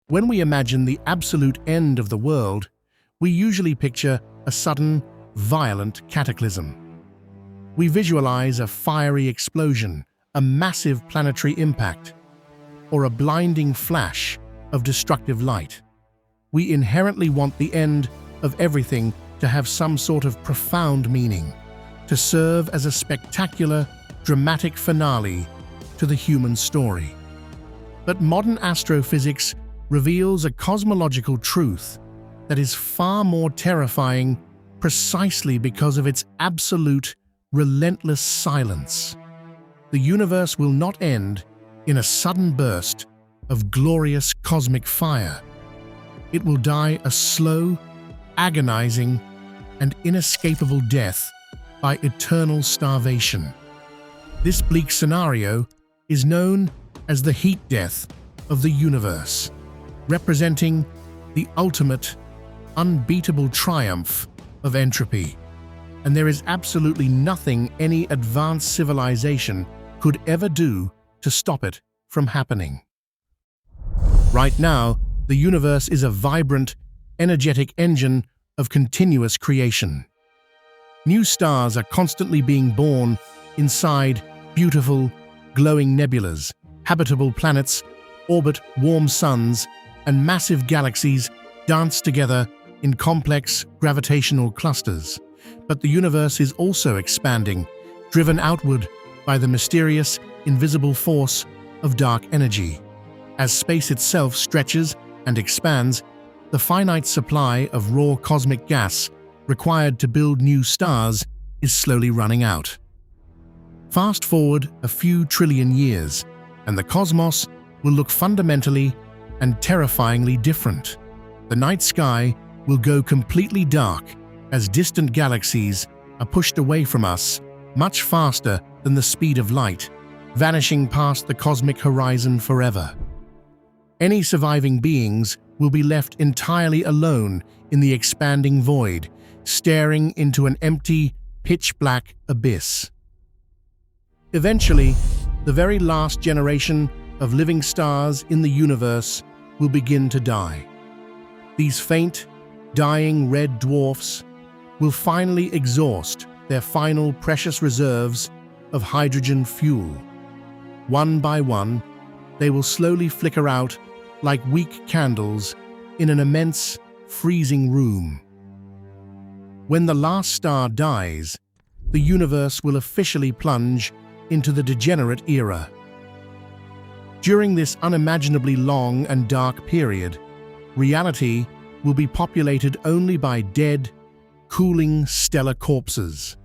When we imagine the absolute end of the world, we usually picture a sudden, violent cataclysm. We visualize a fiery explosion, a massive planetary impact, or a blinding flash of destructive light. We inherently want the end of everything to have some sort of profound meaning, to serve as a spectacular, dramatic finale to the human story. But modern astrophysics reveals a cosmological truth that is far more terrifying precisely because of its absolute, relentless silence. The universe will not end in a sudden burst of glorious cosmic fire. It will die a slow, agonizing, and inescapable death by eternal starvation. This bleak scenario is known as the heat death of the universe, representing the ultimate, unbeatable triumph of entropy. And there is absolutely nothing any advanced civilization could ever do to stop it from happening. Right now, the universe is a vibrant, energetic engine of continuous creation. New stars are constantly being born inside beautiful, glowing nebulas. Habitable planets orbit warm suns, and massive galaxies dance together in complex gravitational clusters. But the universe is also expanding, driven outward by the mysterious, invisible force of dark energy. As space itself stretches and expands, the finite supply of raw cosmic gas required to build new stars is slowly running out. Fast forward a few trillion years, and the cosmos will look fundamentally and terrifyingly different. The night sky will go completely dark as distant galaxies are pushed away from us much faster than the speed of light, vanishing past the cosmic horizon forever. Any surviving beings will be left entirely alone in the expanding void, staring into an empty, pitch-black abyss. Eventually, the very last generation of living stars in the universe will begin to die. These faint, dying red dwarfs will finally exhaust their final precious reserves of hydrogen fuel. One by one, they will slowly flicker out like weak candles in an immense, freezing room. When the last star dies, the universe will officially plunge into the Degenerate Era. During this unimaginably long and dark period, reality will be populated only by dead, cooling stellar corpses.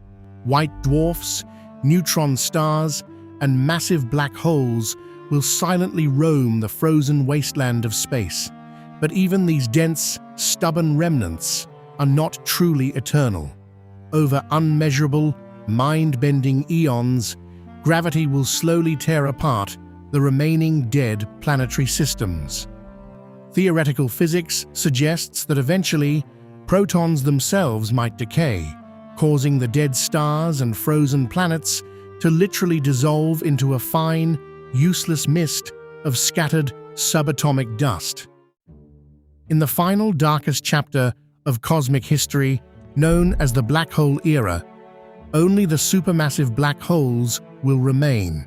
White dwarfs, neutron stars, and massive black holes will silently roam the frozen wasteland of space. But even these dense, stubborn remnants are not truly eternal. Over unmeasurable, mind-bending eons, gravity will slowly tear apart the remaining dead planetary systems. Theoretical physics suggests that eventually, protons themselves might decay, causing the dead stars and frozen planets to literally dissolve into a fine, useless mist of scattered subatomic dust. In the final darkest chapter of cosmic history, known as the Black Hole Era, only the supermassive black holes will remain,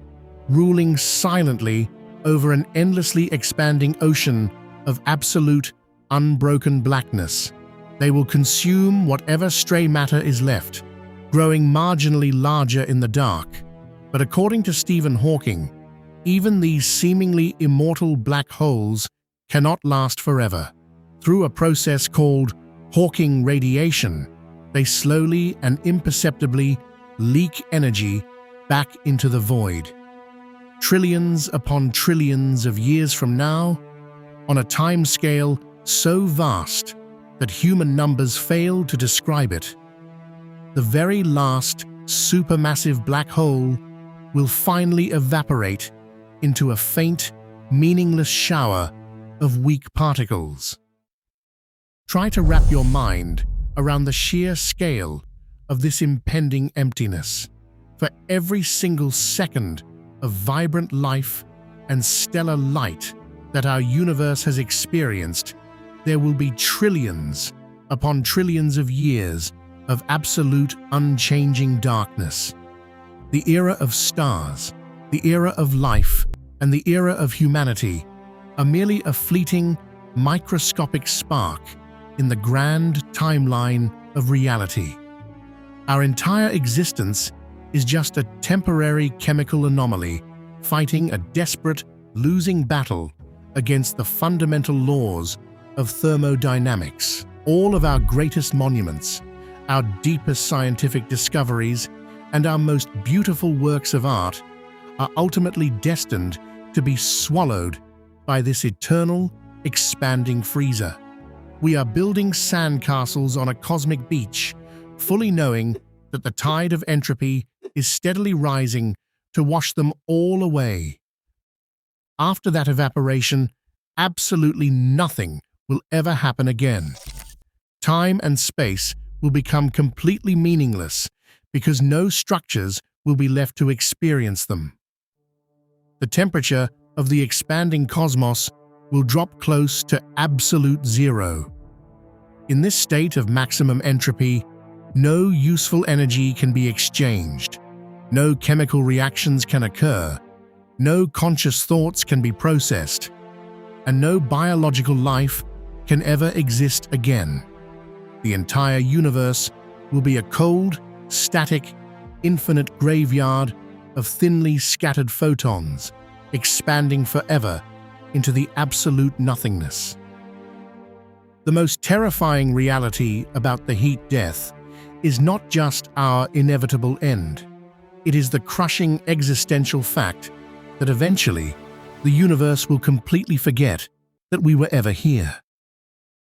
ruling silently over an endlessly expanding ocean of absolute, unbroken blackness. They will consume whatever stray matter is left, growing marginally larger in the dark. But according to Stephen Hawking, even these seemingly immortal black holes cannot last forever. Through a process called Hawking radiation, they slowly and imperceptibly leak energy back into the void. Trillions upon trillions of years from now, on a time scale so vast that human numbers fail to describe it, the very last supermassive black hole will finally evaporate into a faint, meaningless shower of weak particles. Try to wrap your mind around the sheer scale of this impending emptiness. For every single second of vibrant life and stellar light that our universe has experienced, there will be trillions upon trillions of years of absolute unchanging darkness. The era of stars, the era of life, and the era of humanity are merely a fleeting, microscopic spark in the grand timeline of reality. Our entire existence is just a temporary chemical anomaly fighting a desperate, losing battle against the fundamental laws of thermodynamics. All of our greatest monuments, our deepest scientific discoveries, and our most beautiful works of art are ultimately destined to be swallowed by this eternal, expanding freezer. We are building sandcastles on a cosmic beach, fully knowing that the tide of entropy is steadily rising to wash them all away. After that evaporation, absolutely nothing will ever happen again. Time and space will become completely meaningless because no structures will be left to experience them. The temperature of the expanding cosmos will drop close to absolute zero. In this state of maximum entropy, no useful energy can be exchanged, no chemical reactions can occur, no conscious thoughts can be processed, and no biological life can ever exist again. The entire universe will be a cold, static, infinite graveyard of thinly scattered photons, expanding forever into the absolute nothingness. The most terrifying reality about the heat death is not just our inevitable end. It is the crushing existential fact that eventually the universe will completely forget that we were ever here.